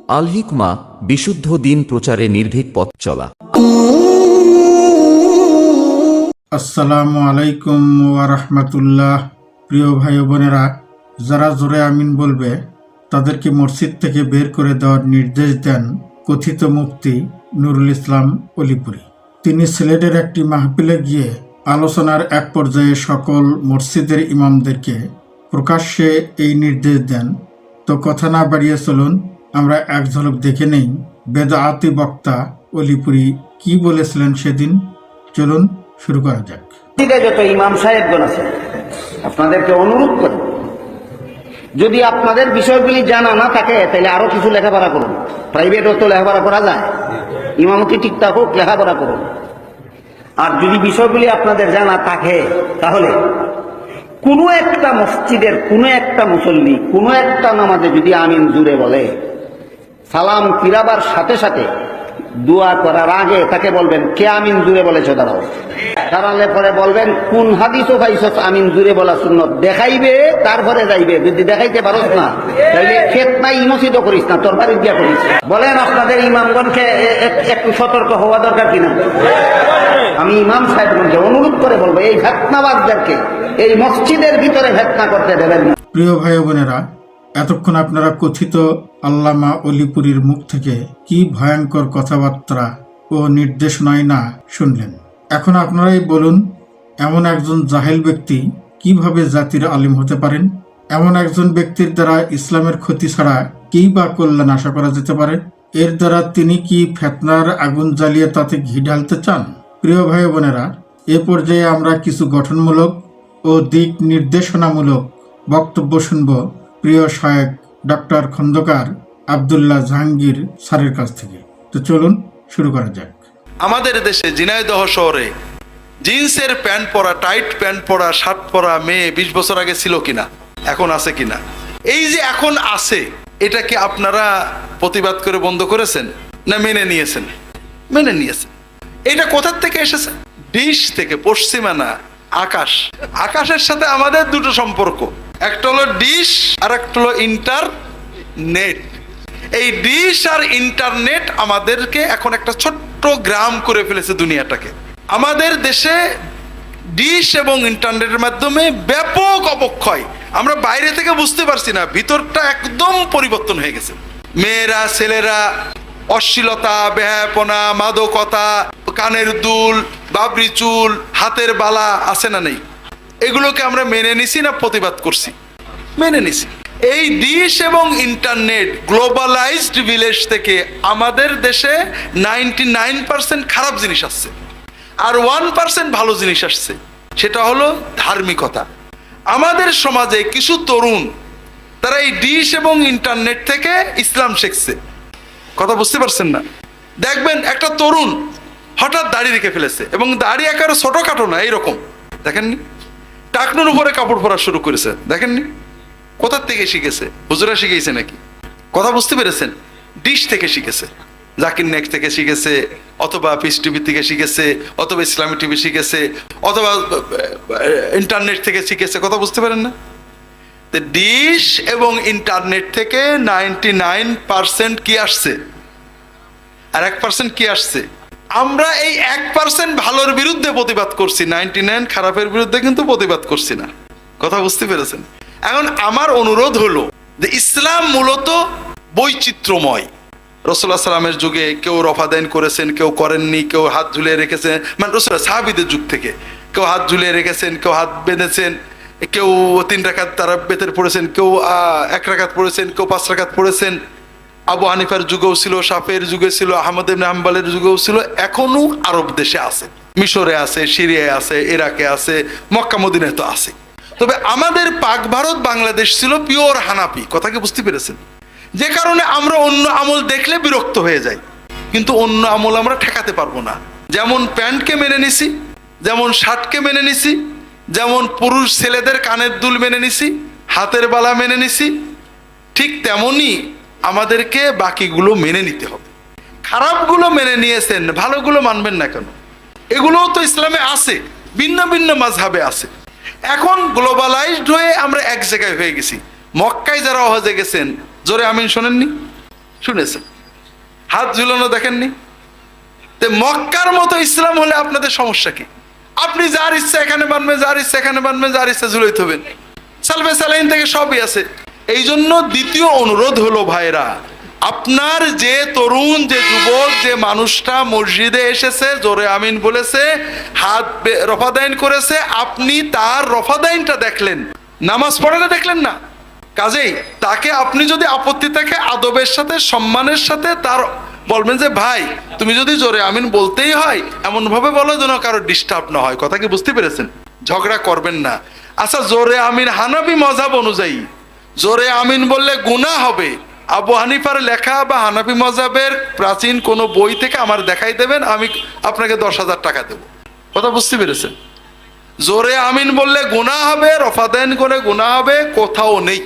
আল হিকমা, বিশুদ্ধ দিন প্রচারে নির্ভীক পথ চলা। আসসালামু আলাইকুম ওয়া রাহমাতুল্লাহ। প্রিয় ভাই ও বোনেরা, যারা জোরে আমিন বলবে তাদেরকে মসজিদ থেকে বের করে দেওয়ার নির্দেশ দেন কথিত মুফতি নুরুল ইসলাম অলিপুরী। তিনি সিলেটের একটি মাহফিলে গিয়ে আলোচনার এক পর্যায়ে সকল মসজিদের ইমামদেরকে প্রকাশ্যে এই নির্দেশ দেন। তো কথা না বাড়িয়ে চলুন আমরা এক ঝলক দেখে নেই বেদাআতি বক্তা অলিপুরী কি বলেছিলেন সেদিন। চলুন শুরু করা যাক। যত ইমাম সাহেবগণ আছে আপনাদেরকে অনুরোধ করি, যদি আপনাদের বিষয়গুলি জানা না থাকে তাহলে আরো কিছু লেখাপড়া করুন। প্রাইভেটও তো লেখাপড়া করা যায়, ইমামতি ঠিক থাকুক, লেখাপড়া করুন। আর যদি বিষয়গুলি আপনাদের জানা থাকে তাহলে কোনো একটা মসজিদের কোনো একটা মুসল্লি কোনো একটা নামাজে যদি আমিন জুড়ে বলে, সালাম ফিরাবার সাথে সাথে দোয়া করার আগে তাকে বলবেন কে আমিন জুড়ে বলেছ, দাঁড়াও। দাঁড়ালে পরে বলবেন কোন হাদিসও পাইছস আমিন জুড়ে বলা সুন্নত, দেখাইবে তারপরে যাইবে। যদি দেখাইতে পারস না তাহলে ক্ষেত নাই ইমসিত করিস না, তোর বাড়ি দিয়া করিস। বলেন আপনাদের ইমামগণকে একটু সতর্ক হওয়া দরকার কিনা? আমি ইমাম সাহেবগণকে অনুরোধ করে বলবো এই ফেতনাবাজদেরকে এই মসজিদের ভিতরে ফেতনা করতে দেবেন না। প্রিয় ভাই ও বোনেরা, এতক্ষণ আপনারা কথিত আল্লামা অলিপুরীর মুখ থেকে কি ভয়ঙ্কর কথাবার্তা ও নির্দেশনাই না শুনলেন। এখন আপনারাই বলুন, এমন একজন জাহেল ব্যক্তি কিভাবে জাতির আলিম হতে পারেন? এমন একজন ব্যক্তির দ্বারা ইসলামের ক্ষতি ছাড়া কি বা কল্যাণ আশা করা যেতে পারে? এর দ্বারা তিনি কি ফেতনার আগুন জ্বালিয়ে তাতে ঘি ঢালতে চান? প্রিয় ভাই বোনেরা, এ পর্যায়ে আমরা কিছু গঠনমূলক ও দিক নির্দেশনামূলক বক্তব্য শুনব প্রিয় শায়েখ ডক্টর খন্দকার আব্দুল্লাহ জাহাঙ্গীর স্যারের কাছ থেকে। তো চলুন শুরু করা যাক। আমাদের দেশে ঝিনাইদহ শহরে জিন্সের প্যান্ট পরা, টাইট প্যান্ট পরা, শার্ট পরা মেয়ে 20 বছর আগে ছিল কিনা, এখন আছে কিনা? এই যে এখন আছে, এটাকে আপনারা প্রতিবাদ করে বন্ধ করেছেন না মেনে নিয়েছেন? মেনে নিয়েছেন। এটা কোথার থেকে এসেছে? ডিশ থেকে। পশ্চিমানা আকাশ, আকাশের সাথে আমাদের দুটো সম্পর্ক, একটা হলো ডিশ আর একটা হলো ইন্টারনেট। এই ডিশ আর ইন্টারনেট আমাদেরকে এখন একটা ছোট্ট গ্রাম করে ফেলেছে দুনিয়াটাকে। আমাদের দেশে ডিশ এবং ইন্টারনেটের মাধ্যমে ব্যাপক অবক্ষয়, আমরা বাইরে থেকে বুঝতে পারছি না, ভিতরটা একদম পরিবর্তন হয়ে গেছে। মেয়েরা ছেলেরা অশ্লীলতা, বেহায়াপনা, মাদকতা, কানের দুল, বাবরি চুল, হাতের বালা আছে না নেই? এগুলোকে আমরা মেনে নিছি না প্রতিবাদ করছি? মেনে নিছি। এই ডিশ এবং ইন্টারনেট গ্লোবালাইজড ভিলেজ থেকে আমাদের দেশে 99% খারাপ জিনিস আসছে আর 1% ভালো জিনিস আসছে, সেটা হলো ধার্মিকতা। আমাদের সমাজে কিছু তরুণ তারা এই ডিশ এবং ইন্টারনেট থেকে ইসলাম শিখছে। কথা বুঝতে পারছেন না? দেখবেন একটা তরুণ হঠাৎ দাড়ি রেখে ফেলেছে, এবং দাড়ি একেবারে ছোটখাটো না, এইরকম, দেখেননি? টাকনুর উপরে কাপড় পরা শুরু করেছে, দেখেননি? কোথার থেকে শিখেছে? হুজুরা শিখেছে নাকি? কথা বুঝতে পেরেছেন? ডিশ থেকে শিখেছে, জাকির নেক থেকে শিখেছে, অথবা পিস টিভি থেকে শিখেছে, অথবা ইসলামী টিভি শিখেছে, অথবা ইন্টারনেট থেকে শিখেছে। কথা বুঝতে পারেন না? ডিশ এবং ইন্টারনেট থেকে 99% কি আসছে আর 1% কি আসছে? আমরা এই 1% ভালোর বিরুদ্ধে প্রতিবাদ করছি, 99 খারাপের বিরুদ্ধে কিন্তু প্রতিবাদ করছি না। কথা বুঝতে পেরেছেন? এখন আমার অনুরোধ হলো যে ইসলাম মূলত বৈচিত্র্যময়। রাসূলুল্লাহ সাল্লামের যুগে কেউ রফাদাইন করেছেন, কেউ করেননি, কেউ হাত ঝুলিয়ে রেখেছেন, মানে রাসূলুল্লাহ সাহাবীদের যুগ থেকে কেউ হাত ঝুলিয়ে রেখেছেন, কেউ হাত বেঁধেছেন, কেউ 3 রাকাত তারা বেতের পড়েছেন, কেউ 1 রাকাত পড়েছেন, কেউ 5 রাকাত পড়েছেন। আবু হানিফার যুগেও ছিল, শাফের যুগে ছিল, আহমদ ইবনে হাম্বলের যুগেও ছিল, এখনো আরব দেশে আছে, মিশরে আছে, সিরিয়ায় আছে, ইরাকে আছে, মক্কা মদিনায় তো আছে। তবে আমাদের পাক ভারত বাংলাদেশ ছিল পিওর হানাফি। কথা কি বুঝতে পেরেছেন? যে কারণে আমরা অন্য আমল দেখলে বিরক্ত হয়ে যাই, কিন্তু অন্য আমল আমরা ঠেকাতে পারবো না। যেমন প্যান্টকে মেনে নিছি, যেমন শার্টকে মেনে নিছি, যেমন পুরুষ ছেলেদের কানের দুল মেনে নিছি, হাতের বালা মেনে নিছি, ঠিক তেমনি আমাদেরকে বাকিগুলো মেনে নিতে হবে। খারাপগুলো মেনে নিয়েছেন, ভালোগুলো মানবেন না কেন? এগুলোও তো ইসলামে আছে, ভিন্ন ভিন্ন মাযহাবে আছে। এখন গ্লোবালাইজড হয়ে আমরা এক জায়গায় হয়ে গেছি। মক্কায় যারা হজে গেছেন, জোরে আমিন শোনেননি? শুনেছেন? হাত ঝুলানো দেখেননি? তে মক্কার মতো ইসলাম হলে আপনাদের সমস্যা কি? আপনি যার ইচ্ছা এখানে বানবেন, যার ইচ্ছা এখানে বানবেন, যার ইচ্ছা ঝুলাইতে হবেন। সালফে সালাইন থেকে সবই আছে। এই জন্য দ্বিতীয় অনুরোধ হলো ভাইরা, আপনার যে তরুণ, যে যুবক, যে মানুষটা মসজিদে এসেছে, জোরে আমিন বলেছে, হাত রফাদাইন করেছে, আপনি তার রফাদাইনটা দেখলেন, নামাজ পড়াটা দেখলেন না। কাজেই তাকে আপনি যদি আপত্তি থাকে আদবের সাথে, সম্মানের সাথে তার বলবেন যে ভাই তুমি যদি জোরে আমিন বলতেই হয় এমন ভাবে বলো যেন কারো ডিস্টার্ব না হয়। কথা কি বুঝতে পেরেছেন? ঝগড়া করবেন না। আচ্ছা, জোরে আমিন হানাফি মযহাব অনুযায়ী জোরে আমিন বললে গুনাহ হবে। আবু হানিফার লেখা বা হানাফি মযহাবের প্রাচীন কোনো বই থেকে আমার দেখাই দেবেন, আমি আপনাকে 10,000 টাকা দেব। কথা বুঝতে পেরেছেন? জোরে আমিন বললে গুনাহ হবে, রফাদাইন করে গুনাহ হবে, কোথাও নেই।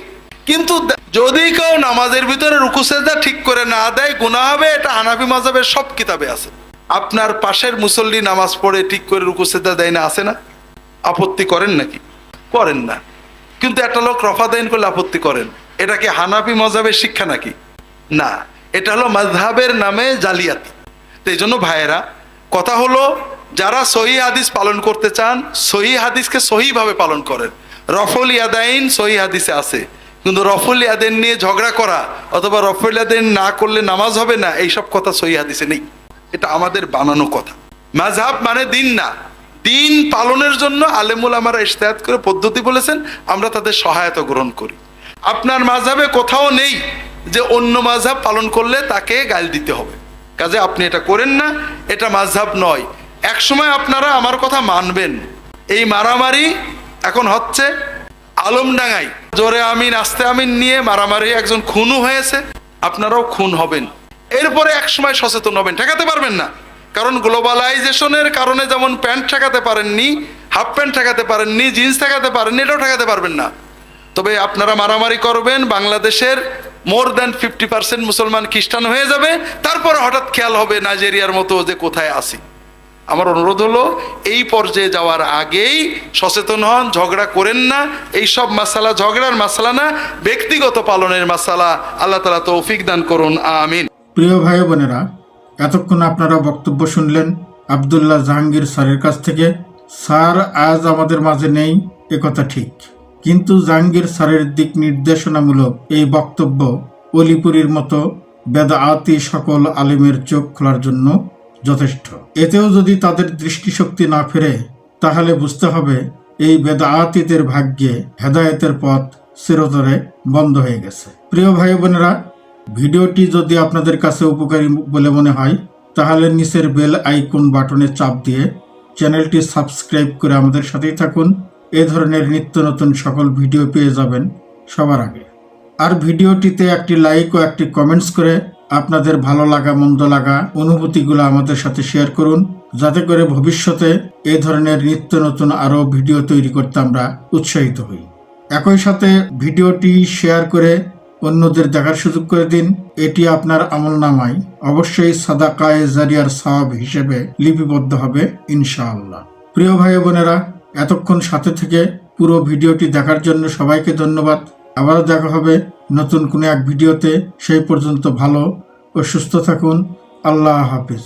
কিন্তু যদি কেউ নামাজের ভিতরে রুকু সেজদা ঠিক করে না দেয় গুনাহ হবে, এটা হানাফি মাযহাবের সব কিতাবে আছে। আপনার পাশের মুসল্লি নামাজ পড়ে ঠিক করে রুকু সেজদা দেয় না, আছে না? আপত্তি করেন নাকি? করেন না। কিন্তু একটা লোক রফাদাইন করলে আপত্তি করেন। এটা কি হানাফি মাযহাবের শিক্ষা নাকি? না, এটা হলো মাযহাবের নামে জালিয়াতি। তো এই জন্য ভাইয়েরা, কথা হলো যারা সহিহ হাদিস পালন করতে চান, সহিহ হাদিসকে সহিভাবে পালন করেন। রফুল ইয়াদাইন সহিহ হাদিসে আছে, কিন্তু রফুল ইয়াদাইন নিয়ে ঝগড়া করা অথবা রফুল ইয়াদাইন না করলে নামাজ হবে না, এইসব কথা সহিহ হাদিসে নেই। এটা আমাদের বানানো কথা। মাযহাব মানে দিন না। দিন পালনের জন্য আলেমুল আমারা ইজতিহাদ করে পদ্ধতি বলেছেন, আমরা তাদের সহায়তা গ্রহণ করি। আপনার মাযহাবে কোথাও নেই যে অন্য মাযহাব পালন করলে তাকে গাল দিতে হবে। কাজে আপনি এটা করেন না, এটা মাযহাব নয়। এক সময় আপনারা আমার কথা মানবেন। এই মারামারি এখন হচ্ছে আলমডাঙ্গায়, জোরে আমিন আস্তে আমিন নিয়ে মারামারি, একজন খুনও হয়েছে, আপনারাও খুন হবেন। এরপরে এক সময় সচেতন হবেন, ঠেকাতে পারবেন না। কারণ গ্লোবালাইজেশনের কারণে যেমন প্যান্ট ঠেকাতে পারেননি, হাফ প্যান্ট ঠেকাতে পারেননি, জিন্স ঠেকাতে পারেননি, এটাও ঠেকাতে পারবেন না। তবে আপনারা মারামারি করবেন, বাংলাদেশের মোর দ্যান 50% মুসলমান খ্রিস্টান হয়ে যাবে, তারপরে হঠাৎ খেয়াল হবে নাইজেরিয়ার মতো যে কোথায় আসি। আমার অনুরোধ হলো এই পর্যায়ে যাওয়ার আগেই সচেতন হন, ঝগড়া করেন না। এই সব মাসালা ঝগড়ার মাসালা না, ব্যক্তিগত পালনের মাসালা। আল্লাহ তাআলা তৌফিক দান করুন, আমিন। প্রিয় ভাই বোনেরা, এতক্ষণ আপনারা বক্তব্য শুনলেন আব্দুল্লাহ জাহাঙ্গীর স্যারের কাছ থেকে। স্যার আজ আমাদের মাঝে নেই, একথা ঠিক, কিন্তু জাহাঙ্গীর স্যারের দিক নির্দেশনামূলক এই বক্তব্য অলিপুরীর মতো বেদাআতি সকল আলেমের চোখ খোলার জন্য যথেষ্ট। এতেও যদি তাদের দৃষ্টিশক্তি না ফেরে, তাহলে বুঝতে হবে এই বেদাআতিদের ভাগ্যে হেদায়েতের পথ চিরতরে বন্ধ হয়ে গেছে। প্রিয় ভাই বোনেরা, ভিডিওটি যদি আপনাদের কাছে উপকারী বলে মনে হয়, তাহলে নিচের বেল আইকন বাটনে চাপ দিয়ে চ্যানেলটি সাবস্ক্রাইব করে আমাদের সাথেই থাকুন। এ ধরনের নিত্য নতুন সকল ভিডিও পেয়ে যাবেন সবার আগে। আর ভিডিওটিতে একটি লাইক ও একটি কমেন্টস করে আপনাদের ভালো লাগা মন্দ লাগা অনুভূতিগুলো আমাদের সাথে শেয়ার করুন, যাতে করে ভবিষ্যতে এ ধরনের নিত্য নতুন আরও ভিডিও তৈরি করতে আমরা উৎসাহিত হই। একই সাথে ভিডিওটি শেয়ার করে অন্যদের দেখার সুযোগ করে দিন। এটি আপনার আমলনামায় অবশ্যই সাদাকায়ে জারিয়ার সওয়াব হিসেবে লিপিবদ্ধ হবে ইনশাআল্লাহ। প্রিয় ভাই বোনেরা, এতক্ষণ সাথে থেকে পুরো ভিডিওটি দেখার জন্য সবাইকে ধন্যবাদ। আবারও দেখা হবে নতুন কোনো এক ভিডিওতে। সেই পর্যন্ত ভালো ও সুস্থ থাকুন। আল্লাহ হাফিজ।